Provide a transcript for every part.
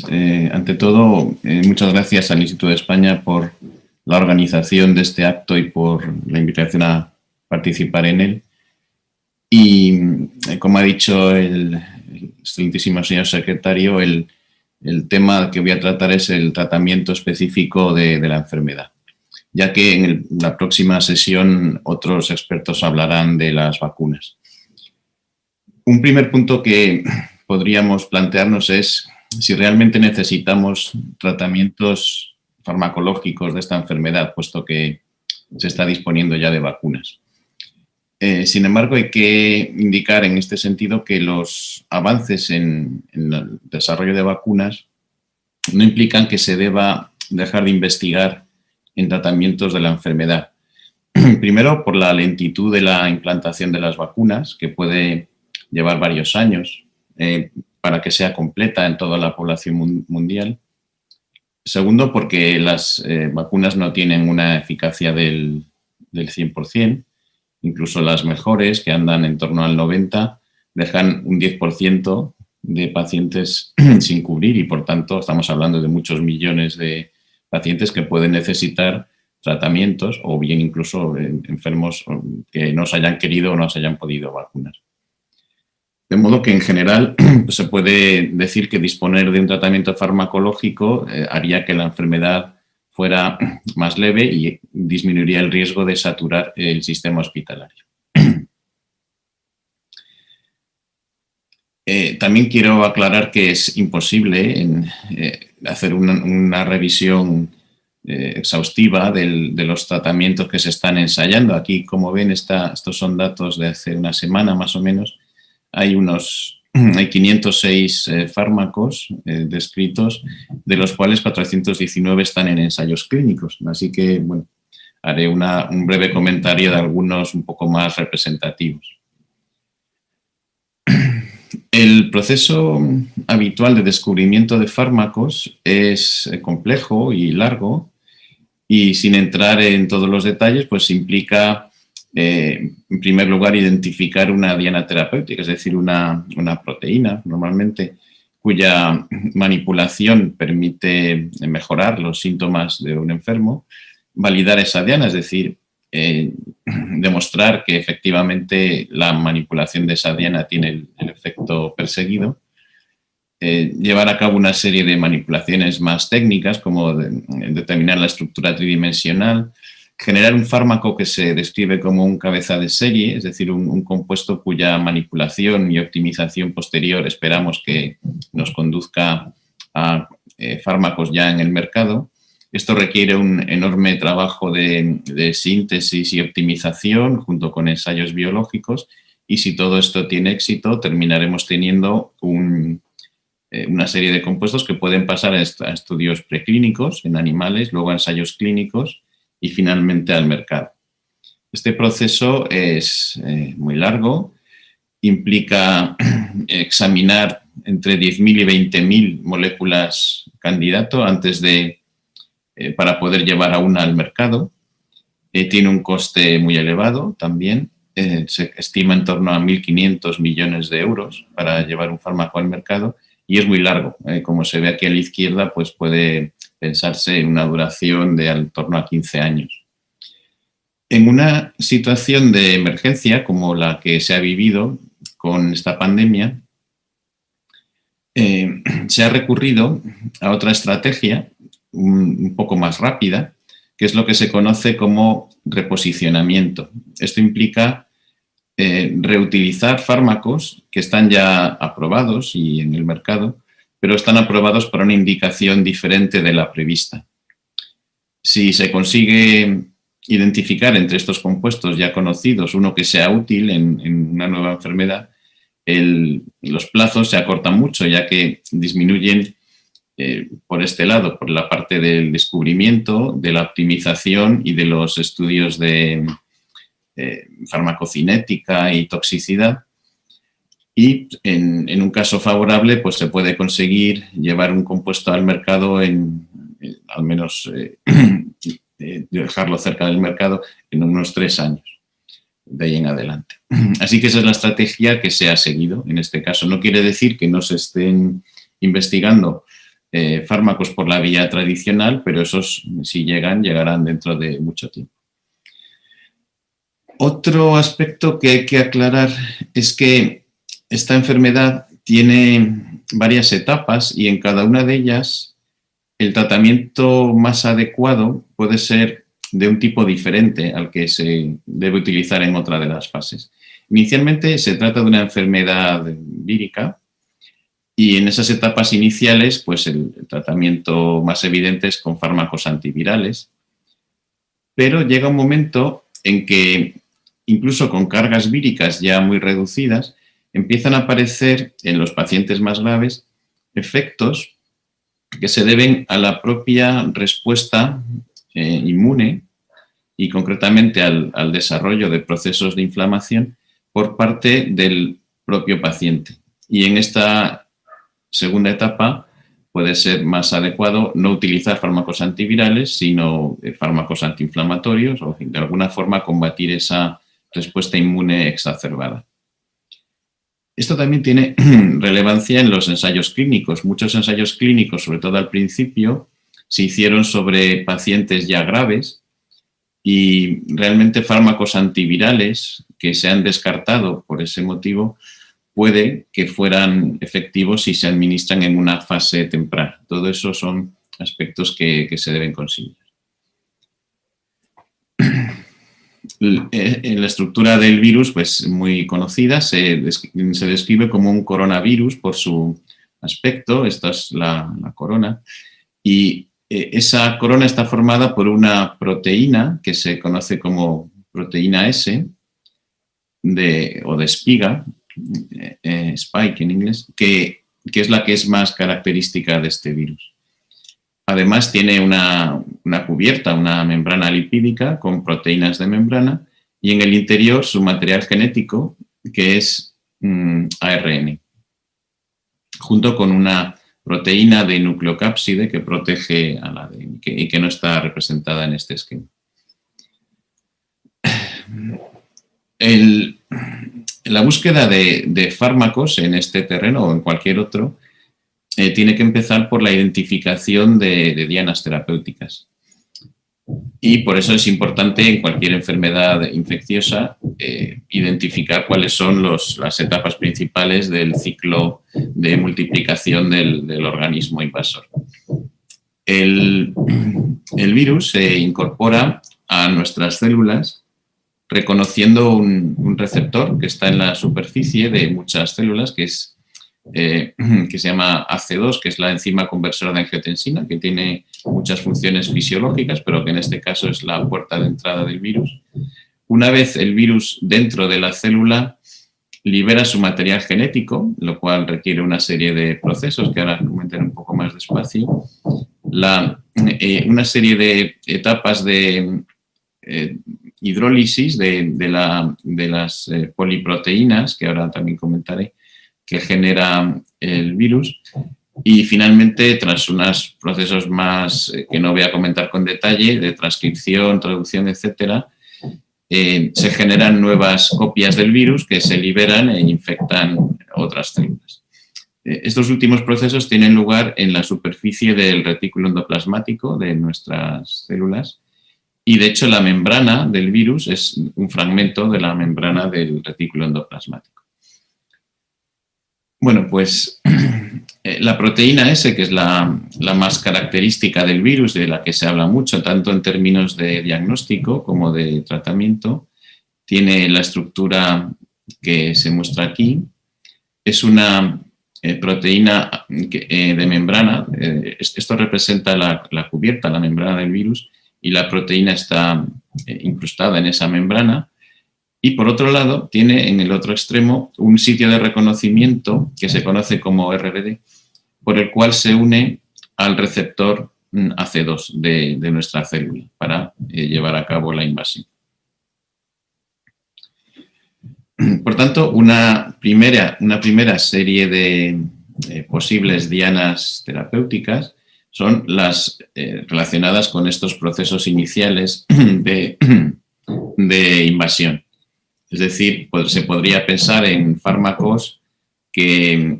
Pues, ante todo, muchas gracias al Instituto de España por la organización de este acto y por la invitación a participar en él. Y, como ha dicho el excelentísimo señor secretario, el tema que voy a tratar es el tratamiento específico de la enfermedad, ya que en la próxima sesión otros expertos hablarán de las vacunas. Un primer punto que podríamos plantearnos es si realmente necesitamos tratamientos farmacológicos de esta enfermedad, puesto que se está disponiendo ya de vacunas. Sin embargo, hay que indicar en este sentido que los avances en el desarrollo de vacunas no implican que se deba dejar de investigar en tratamientos de la enfermedad. Primero, por la lentitud de la implantación de las vacunas, que puede llevar varios años para que sea completa en toda la población mundial. Segundo, porque las vacunas no tienen una eficacia del 100%. Incluso las mejores, que andan en torno al 90%, dejan un 10% de pacientes sin cubrir y, por tanto, estamos hablando de muchos millones de pacientes que pueden necesitar tratamientos o bien incluso enfermos que no se hayan querido o no se hayan podido vacunar. De modo que, en general, se puede decir que disponer de un tratamiento farmacológico haría que la enfermedad fuera más leve y disminuiría el riesgo de saturar el sistema hospitalario. También quiero aclarar que es imposible hacer una revisión exhaustiva de los tratamientos que se están ensayando. Aquí, como ven, estos son datos de hace una semana más o menos. Hay 506 fármacos descritos, de los cuales 419 están en ensayos clínicos. Así que, bueno, haré un breve comentario de algunos un poco más representativos. El proceso habitual de descubrimiento de fármacos es complejo y largo y, sin entrar en todos los detalles, pues implica, en primer lugar, identificar una diana terapéutica, es decir, una proteína, normalmente, cuya manipulación permite mejorar los síntomas de un enfermo, validar esa diana, es decir, demostrar que efectivamente la manipulación de esa diana tiene el efecto perseguido, llevar a cabo una serie de manipulaciones más técnicas, como determinar la estructura tridimensional, generar un fármaco que se describe como un cabeza de serie, es decir, un compuesto cuya manipulación y optimización posterior esperamos que nos conduzca a fármacos ya en el mercado. Esto requiere un enorme trabajo de síntesis y optimización junto con ensayos biológicos, y si todo esto tiene éxito, terminaremos teniendo una serie de compuestos que pueden pasar a estudios preclínicos en animales, luego a ensayos clínicos y finalmente al mercado. Este proceso es muy largo, implica examinar entre 10.000 y 20.000 moléculas candidato para poder llevar a una al mercado. Tiene un coste muy elevado también. Se estima en torno a 1.500 millones de euros para llevar un fármaco al mercado y es muy largo. Como se ve aquí a la izquierda, pues puede pensarse en una duración de en torno a 15 años. En una situación de emergencia como la que se ha vivido con esta pandemia, se ha recurrido a otra estrategia un poco más rápida, que es lo que se conoce como reposicionamiento. Esto implica reutilizar fármacos que están ya aprobados y en el mercado, pero están aprobados para una indicación diferente de la prevista. Si se consigue identificar entre estos compuestos ya conocidos uno que sea útil en una nueva enfermedad, los plazos se acortan mucho, ya que disminuyen por este lado, por la parte del descubrimiento, de la optimización y de los estudios de farmacocinética y toxicidad. Y en un caso favorable, pues se puede conseguir llevar un compuesto al mercado al menos dejarlo cerca del mercado en unos 3 años, de ahí en adelante. Así que esa es la estrategia que se ha seguido en este caso. No quiere decir que no se estén investigando fármacos por la vía tradicional, pero esos, si llegarán dentro de mucho tiempo. Otro aspecto que hay que aclarar es que esta enfermedad tiene varias etapas y en cada una de ellas el tratamiento más adecuado puede ser de un tipo diferente al que se debe utilizar en otra de las fases. Inicialmente se trata de una enfermedad vírica y en esas etapas iniciales pues el tratamiento más evidente es con fármacos antivirales, pero llega un momento en que incluso con cargas víricas ya muy reducidas empiezan a aparecer en los pacientes más graves efectos que se deben a la propia respuesta inmune y concretamente al desarrollo de procesos de inflamación por parte del propio paciente. Y en esta segunda etapa puede ser más adecuado no utilizar fármacos antivirales, sino fármacos antiinflamatorios o de alguna forma combatir esa respuesta inmune exacerbada. Esto también tiene relevancia en los ensayos clínicos. Muchos ensayos clínicos, sobre todo al principio, se hicieron sobre pacientes ya graves y realmente fármacos antivirales que se han descartado por ese motivo puede que fueran efectivos si se administran en una fase temprana. Todo eso son aspectos que se deben considerar. La estructura del virus, pues muy conocida, se describe como un coronavirus por su aspecto. Esta es la corona. Y esa corona está formada por una proteína que se conoce como proteína S o de espiga, spike en inglés, que es la que es más característica de este virus. Además tiene una cubierta, una membrana lipídica con proteínas de membrana y en el interior su material genético, que es ARN, junto con una proteína de nucleocápside que protege al ADN y que no está representada en este esquema. La búsqueda de fármacos en este terreno o en cualquier otro tiene que empezar por la identificación de dianas terapéuticas. Y por eso es importante en cualquier enfermedad infecciosa identificar cuáles son las etapas principales del ciclo de multiplicación del organismo invasor. El virus se incorpora a nuestras células reconociendo un receptor que está en la superficie de muchas células, que se llama AC2, que es la enzima conversora de angiotensina, que tiene muchas funciones fisiológicas, pero que en este caso es la puerta de entrada del virus. Una vez el virus dentro de la célula libera su material genético, lo cual requiere una serie de procesos que ahora comentaré un poco más despacio. Una serie de etapas de hidrólisis de las poliproteínas, que ahora también comentaré, que genera el virus. Y finalmente, tras unos procesos más que no voy a comentar con detalle, de transcripción, traducción, etcétera, se generan nuevas copias del virus que se liberan e infectan otras células. Estos últimos procesos tienen lugar en la superficie del retículo endoplasmático de nuestras células y, de hecho, la membrana del virus es un fragmento de la membrana del retículo endoplasmático. Bueno, pues la proteína S, que es la más característica del virus, de la que se habla mucho, tanto en términos de diagnóstico como de tratamiento, tiene la estructura que se muestra aquí. Es una proteína de membrana. Esto representa la cubierta, la membrana del virus, y la proteína está incrustada en esa membrana. Y por otro lado, tiene en el otro extremo un sitio de reconocimiento que se conoce como RBD, por el cual se une al receptor AC2 de nuestra célula para llevar a cabo la invasión. Por tanto, una primera serie de posibles dianas terapéuticas son las relacionadas con estos procesos iniciales de invasión. Es decir, se podría pensar en fármacos que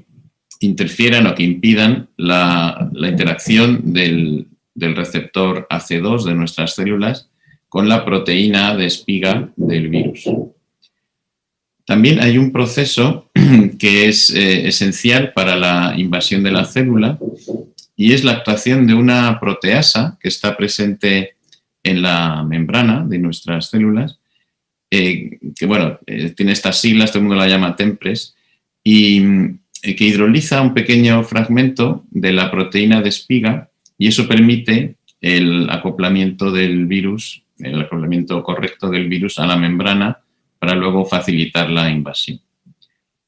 interfieran o que impidan la interacción del receptor AC2 de nuestras células con la proteína de espiga del virus. También hay un proceso que es esencial para la invasión de la célula y es la actuación de una proteasa que está presente en la membrana de nuestras células, que bueno, tiene estas siglas, todo el mundo la llama TEMPRES, y que hidroliza un pequeño fragmento de la proteína de espiga y eso permite el acoplamiento del virus, el acoplamiento correcto del virus a la membrana para luego facilitar la invasión.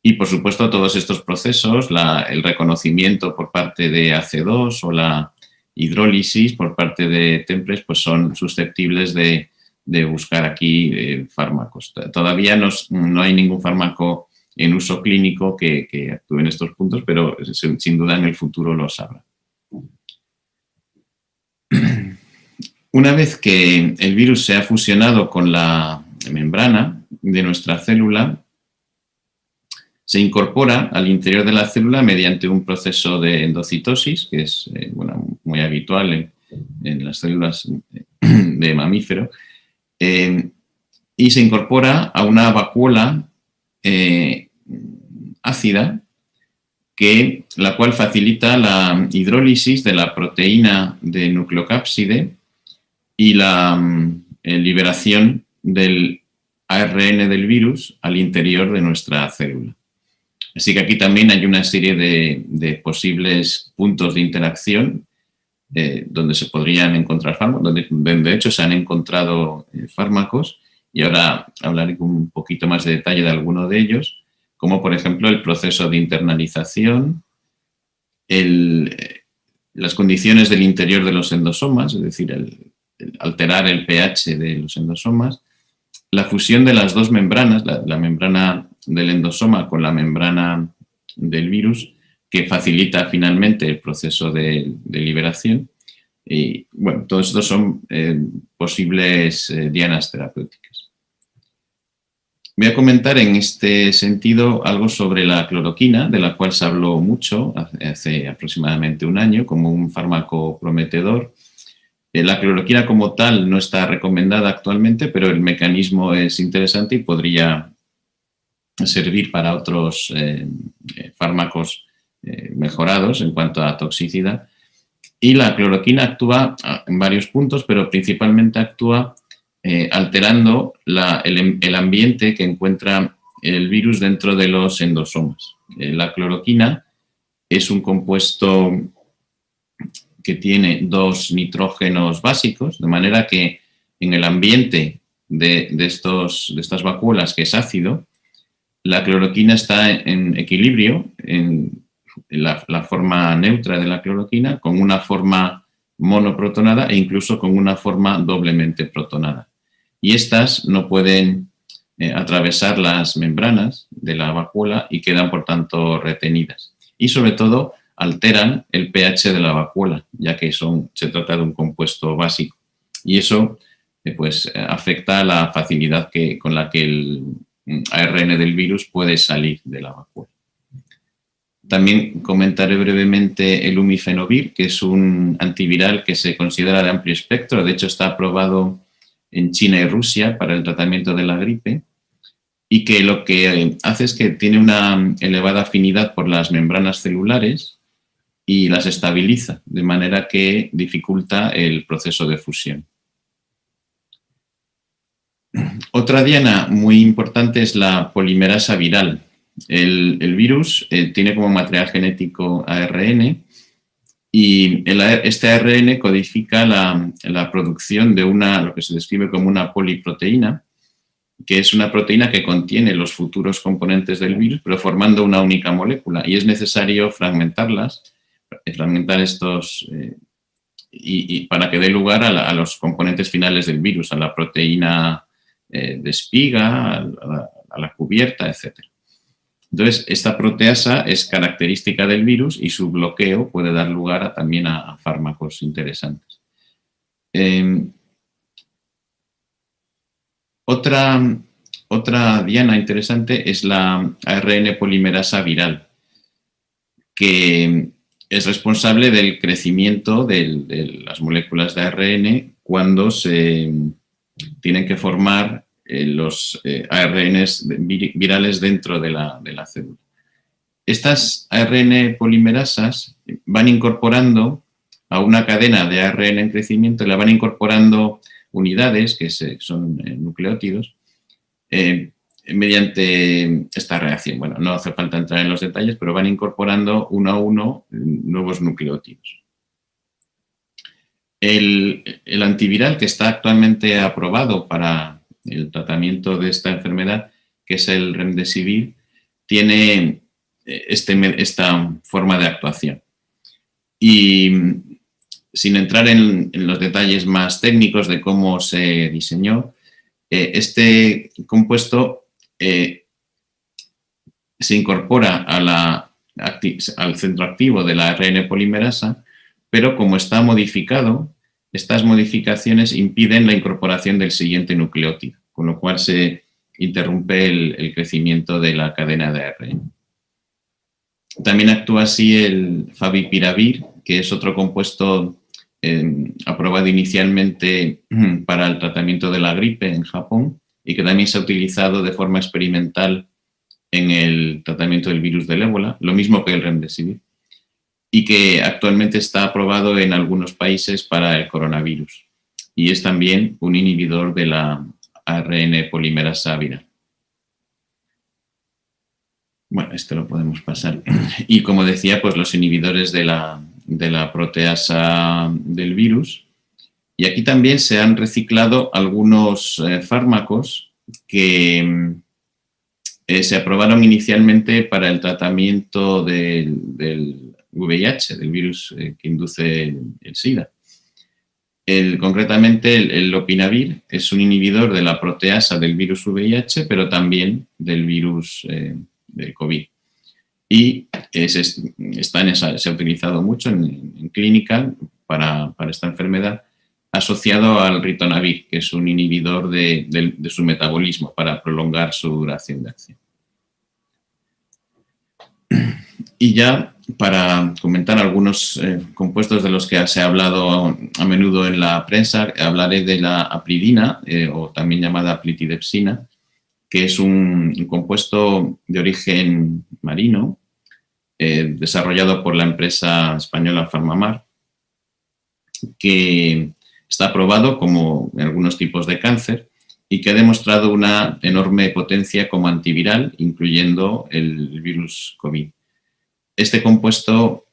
Y, por supuesto, todos estos procesos, el reconocimiento por parte de AC2 o la hidrólisis por parte de TEMPRES, pues son susceptibles de buscar aquí fármacos. Todavía no hay ningún fármaco en uso clínico que actúe en estos puntos, pero sin duda en el futuro lo sabrá. Una vez que el virus se ha fusionado con la membrana de nuestra célula, se incorpora al interior de la célula mediante un proceso de endocitosis, que es muy habitual en las células de mamífero, y se incorpora a una vacuola ácida, la cual facilita la hidrólisis de la proteína de nucleocápside y la liberación del ARN del virus al interior de nuestra célula. Así que aquí también hay una serie de posibles puntos de interacción donde se podrían encontrar fármacos, donde de hecho se han encontrado fármacos, y ahora hablaré con un poquito más de detalle de alguno de ellos, como por ejemplo el proceso de internalización, las condiciones del interior de los endosomas, es decir, alterar el pH de los endosomas, la fusión de las dos membranas, la membrana del endosoma con la membrana del virus, que facilita finalmente el proceso de liberación. Y bueno, todos estos son posibles dianas terapéuticas. Voy a comentar en este sentido algo sobre la cloroquina, de la cual se habló mucho hace aproximadamente un año como un fármaco prometedor. La cloroquina como tal no está recomendada actualmente, pero el mecanismo es interesante y podría servir para otros fármacos mejorados en cuanto a toxicidad. Y la cloroquina actúa en varios puntos, pero principalmente actúa alterando el ambiente que encuentra el virus dentro de los endosomas. La cloroquina es un compuesto que tiene dos nitrógenos básicos, de manera que en el ambiente de estas vacuolas, que es ácido, la cloroquina está en equilibrio, en la forma neutra de la cloroquina, con una forma monoprotonada e incluso con una forma doblemente protonada. Y estas no pueden atravesar las membranas de la vacuola y quedan, por tanto, retenidas. Y sobre todo, alteran el pH de la vacuola, ya que se trata de un compuesto básico. Y eso afecta la facilidad con la que el ARN del virus puede salir de la vacuola. También comentaré brevemente el umifenovir, que es un antiviral que se considera de amplio espectro. De hecho, está aprobado en China y Rusia para el tratamiento de la gripe, y que lo que hace es que tiene una elevada afinidad por las membranas celulares y las estabiliza, de manera que dificulta el proceso de fusión. Otra diana muy importante es la polimerasa viral. El virus tiene como material genético ARN, y este ARN codifica la producción de lo que se describe como una poliproteína, que es una proteína que contiene los futuros componentes del virus, pero formando una única molécula, y es necesario fragmentar estos y para que dé lugar a los componentes finales del virus, a la proteína de espiga, a la cubierta, etc. Entonces, esta proteasa es característica del virus y su bloqueo puede dar lugar también a fármacos interesantes. Otra diana interesante es la ARN polimerasa viral. que es responsable del crecimiento de las moléculas de ARN cuando se tienen que formar los ARNs virales dentro de la célula. Estas ARN polimerasas van incorporando a una cadena de ARN en crecimiento, le van incorporando unidades, que son nucleótidos, mediante esta reacción. Bueno, no hace falta entrar en los detalles, pero van incorporando uno a uno nuevos nucleótidos. El antiviral que está actualmente aprobado para el tratamiento de esta enfermedad, que es el Remdesivir, tiene esta forma de actuación. Y sin entrar en los detalles más técnicos de cómo se diseñó, este compuesto se incorpora al centro activo de la ARN polimerasa, pero como está modificado, estas modificaciones impiden la incorporación del siguiente nucleótido, con lo cual se interrumpe el crecimiento de la cadena de ARN. También actúa así el Favipiravir, que es otro compuesto aprobado inicialmente para el tratamiento de la gripe en Japón y que también se ha utilizado de forma experimental en el tratamiento del virus del ébola, lo mismo que el Remdesivir, y que actualmente está aprobado en algunos países para el coronavirus. Y es también un inhibidor de la ARN polimerasa viral. Bueno, esto lo podemos pasar. Y como decía, pues los inhibidores de la proteasa del virus. Y aquí también se han reciclado algunos fármacos que se aprobaron inicialmente para el tratamiento del VIH, del virus que induce el SIDA. Concretamente, el lopinavir es un inhibidor de la proteasa del virus VIH, pero también del virus del COVID. Y se ha utilizado mucho en clínica para esta enfermedad, asociado al ritonavir, que es un inhibidor de su metabolismo para prolongar su duración de acción. Y ya para comentar algunos compuestos de los que se ha hablado a menudo en la prensa, hablaré de la apridina, o también llamada aplitidepsina, que es un compuesto de origen marino, desarrollado por la empresa española Farmamar, que está aprobado como en algunos tipos de cáncer y que ha demostrado una enorme potencia como antiviral, incluyendo el virus COVID. Este compuesto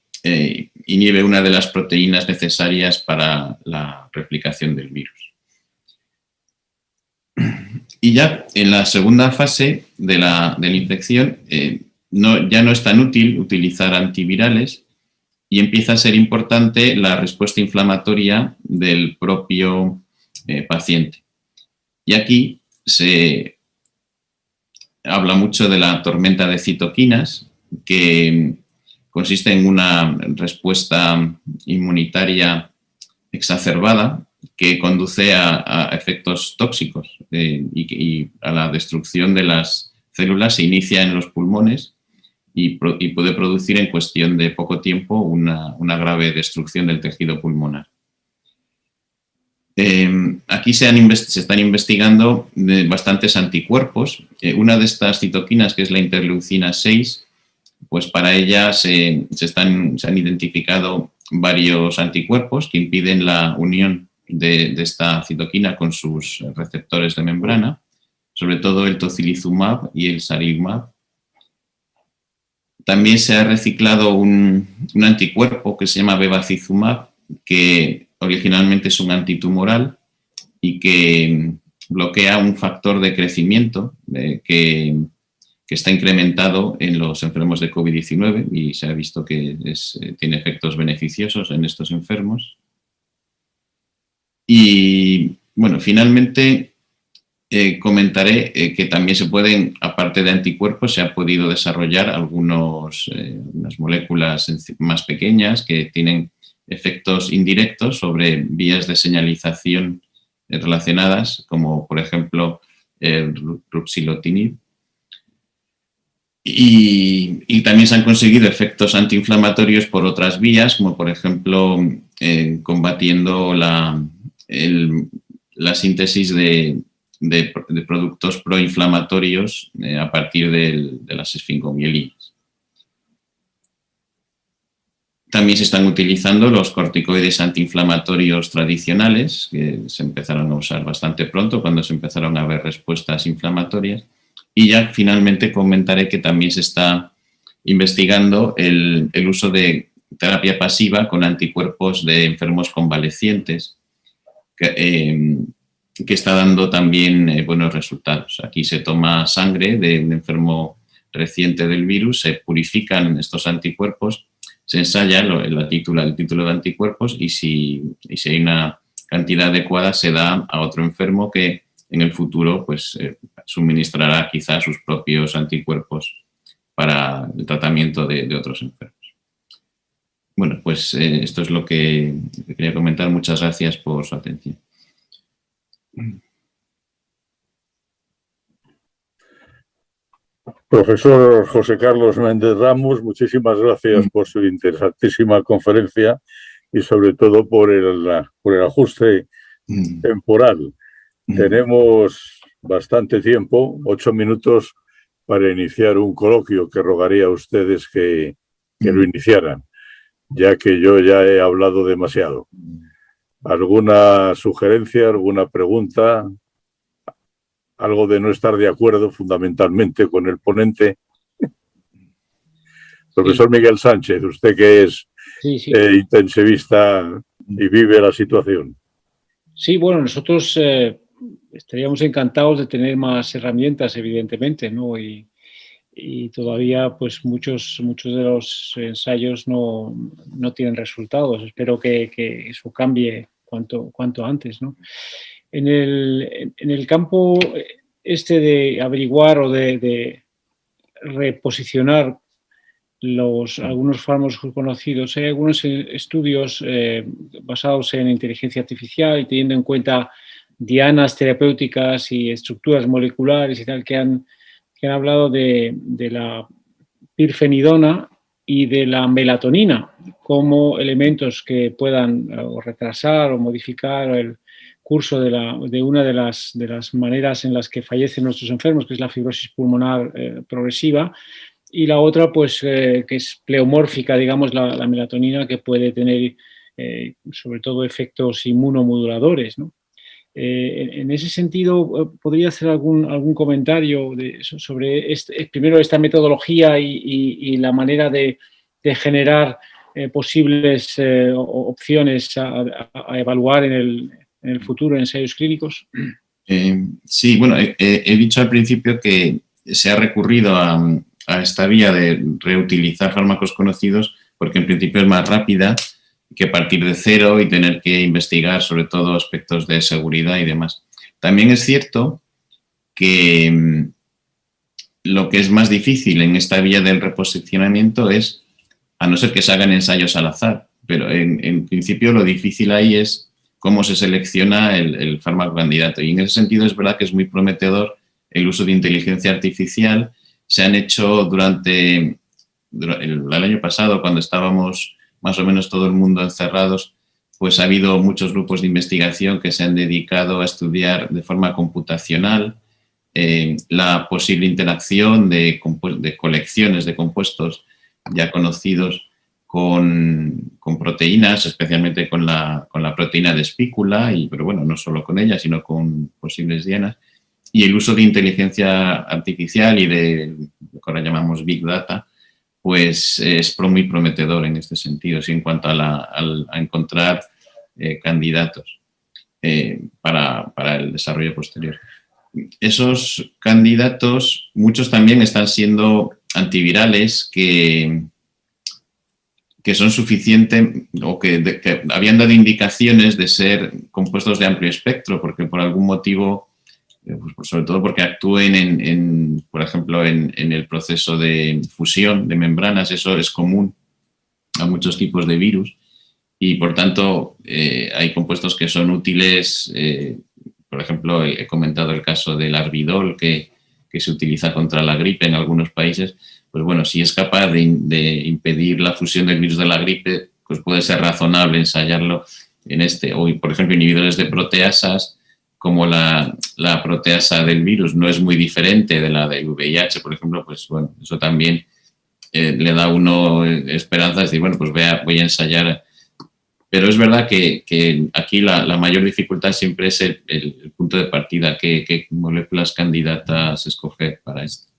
inhibe una de las proteínas necesarias para la replicación del virus. Y ya en la segunda fase de la infección ya no es tan útil utilizar antivirales y empieza a ser importante la respuesta inflamatoria del propio paciente. Y aquí se habla mucho de la tormenta de citoquinas, que consiste en una respuesta inmunitaria exacerbada que conduce a efectos tóxicos y a la destrucción de las células. Se inicia en los pulmones y puede producir en cuestión de poco tiempo una grave destrucción del tejido pulmonar. Aquí se están investigando bastantes anticuerpos. Una de estas citoquinas, que es la interleucina 6, pues para ella se han identificado varios anticuerpos que impiden la unión de esta citoquina con sus receptores de membrana, sobre todo el tocilizumab y el sarilumab. También se ha reciclado un anticuerpo que se llama bevacizumab, que originalmente es un antitumoral y que bloquea un factor de crecimiento que está incrementado en los enfermos de COVID-19 y se ha visto que tiene efectos beneficiosos en estos enfermos. Y bueno, finalmente comentaré que también se pueden, aparte de anticuerpos, se han podido desarrollar unas moléculas más pequeñas que tienen efectos indirectos sobre vías de señalización relacionadas, como por ejemplo el ruxilitinib. Y también se han conseguido efectos antiinflamatorios por otras vías, como por ejemplo combatiendo la síntesis de productos proinflamatorios a partir de las esfingomielinas. También se están utilizando los corticoides antiinflamatorios tradicionales, que se empezaron a usar bastante pronto cuando se empezaron a ver respuestas inflamatorias. Y ya finalmente comentaré que también se está investigando el uso de terapia pasiva con anticuerpos de enfermos convalecientes, que está dando también buenos resultados. Aquí se toma sangre de un enfermo reciente del virus, se purifican estos anticuerpos, se ensaya el título de anticuerpos y si hay una cantidad adecuada se da a otro enfermo que en el futuro pues, suministrará quizás sus propios anticuerpos para el tratamiento de otros enfermos. Bueno, pues esto es lo que quería comentar. Muchas gracias por su atención. Profesor José Carlos Méndez Ramos, muchísimas gracias por su interesantísima conferencia y sobre todo por el ajuste temporal. Tenemos bastante tiempo, 8 minutos, para iniciar un coloquio que rogaría a ustedes que lo iniciaran, ya que yo ya he hablado demasiado. ¿Alguna sugerencia, alguna pregunta? Algo de no estar de acuerdo fundamentalmente con el ponente. Profesor Miguel Sánchez, usted que es intensivista y vive la situación. Sí, bueno, nosotros estaríamos encantados de tener más herramientas, evidentemente, ¿no? Y todavía pues muchos de los ensayos no tienen resultados. Espero que eso cambie cuanto antes, ¿no? En el campo de averiguar o de reposicionar algunos fármacos conocidos, hay algunos estudios basados en inteligencia artificial y teniendo en cuenta dianas terapéuticas y estructuras moleculares y tal que han hablado de la pirfenidona y de la melatonina como elementos que puedan retrasar o modificar el curso de una de las maneras en las que fallecen nuestros enfermos, que es la fibrosis pulmonar progresiva, y la otra, pues, que es pleomórfica, digamos, la melatonina, que puede tener sobre todo efectos inmunomoduladores, ¿no? En ese sentido, ¿podría hacer algún comentario sobre primero esta metodología y la manera de generar posibles opciones a evaluar en el futuro en ensayos clínicos? Sí, bueno, he dicho al principio que se ha recurrido a esta vía de reutilizar fármacos conocidos porque en principio es más rápida que partir de cero y tener que investigar sobre todo aspectos de seguridad y demás. También es cierto que lo que es más difícil en esta vía del reposicionamiento es, a no ser que se hagan ensayos al azar, pero en principio lo difícil ahí es cómo se selecciona el fármaco candidato. Y en ese sentido es verdad que es muy prometedor el uso de inteligencia artificial. Se han hecho durante el año pasado, cuando estábamos más o menos todo el mundo encerrados, pues ha habido muchos grupos de investigación que se han dedicado a estudiar de forma computacional la posible interacción de colecciones de compuestos ya conocidos con proteínas, especialmente con la proteína de espícula, pero bueno, no solo con ella, sino con posibles dianas. Y el uso de inteligencia artificial y de lo que ahora llamamos Big Data, pues es muy prometedor en este sentido, en cuanto a encontrar candidatos para el desarrollo posterior. Esos candidatos, muchos también están siendo antivirales que son suficientes o que habían dado indicaciones de ser compuestos de amplio espectro, porque por algún motivo, pues sobre todo porque actúen, por ejemplo, en el proceso de fusión de membranas. Eso es común a muchos tipos de virus y, por tanto, hay compuestos que son útiles. Por ejemplo, he comentado el caso del Arbidol, que que se utiliza contra la gripe en algunos países, pues bueno, si es capaz de impedir la fusión del virus de la gripe, pues puede ser razonable ensayarlo en o por ejemplo, inhibidores de proteasas, como la proteasa del virus no es muy diferente de la del VIH, por ejemplo, pues bueno, eso también le da a uno esperanza de decir, bueno, pues voy a ensayar. Pero es verdad que aquí la mayor dificultad siempre es el punto de partida, qué moléculas candidatas escoger para esto.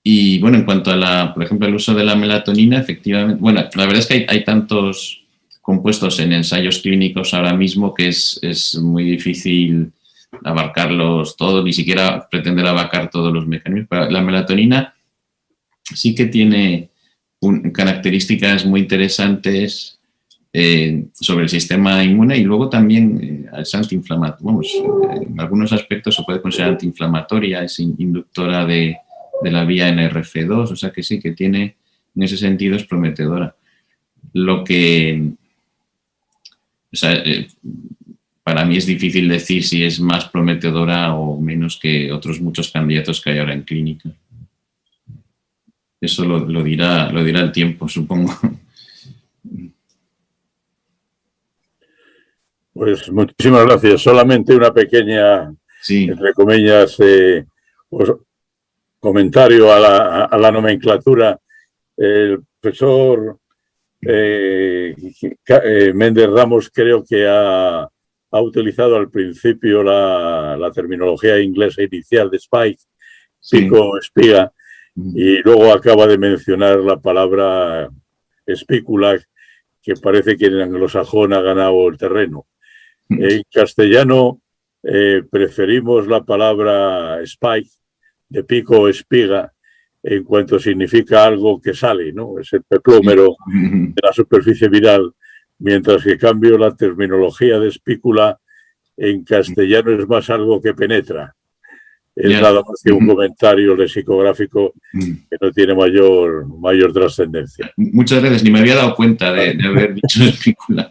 Y bueno, en cuanto a por ejemplo, el uso de la melatonina, efectivamente, bueno, la verdad es que hay tantos compuestos en ensayos clínicos ahora mismo que es muy difícil abarcarlos todos, ni siquiera pretender abarcar todos los mecanismos. Pero la melatonina sí que tiene características muy interesantes sobre el sistema inmune y luego también es antiinflamatoria. Vamos, en algunos aspectos se puede considerar antiinflamatoria, es inductora de la vía NRF2, o sea que sí, que tiene, en ese sentido es prometedora. Lo que, o sea, para mí es difícil decir si es más prometedora o menos que otros muchos candidatos que hay ahora en clínica. Eso lo dirá el tiempo, supongo. Pues muchísimas gracias. Solamente una pequeña, entre comillas, comentario a la nomenclatura. El profesor Méndez Ramos creo que ha utilizado al principio la terminología inglesa inicial de spike, pico, espiga, y luego acaba de mencionar la palabra espícula, que parece que en anglosajón ha ganado el terreno. En castellano preferimos la palabra spike, de pico o espiga, en cuanto significa algo que sale, ¿no? Es el peplómero de la superficie viral, mientras que cambio la terminología de espícula en castellano es más algo que penetra. Es nada más que un comentario lexicográfico que no tiene mayor trascendencia. Muchas gracias, ni me había dado cuenta de haber dicho espícula.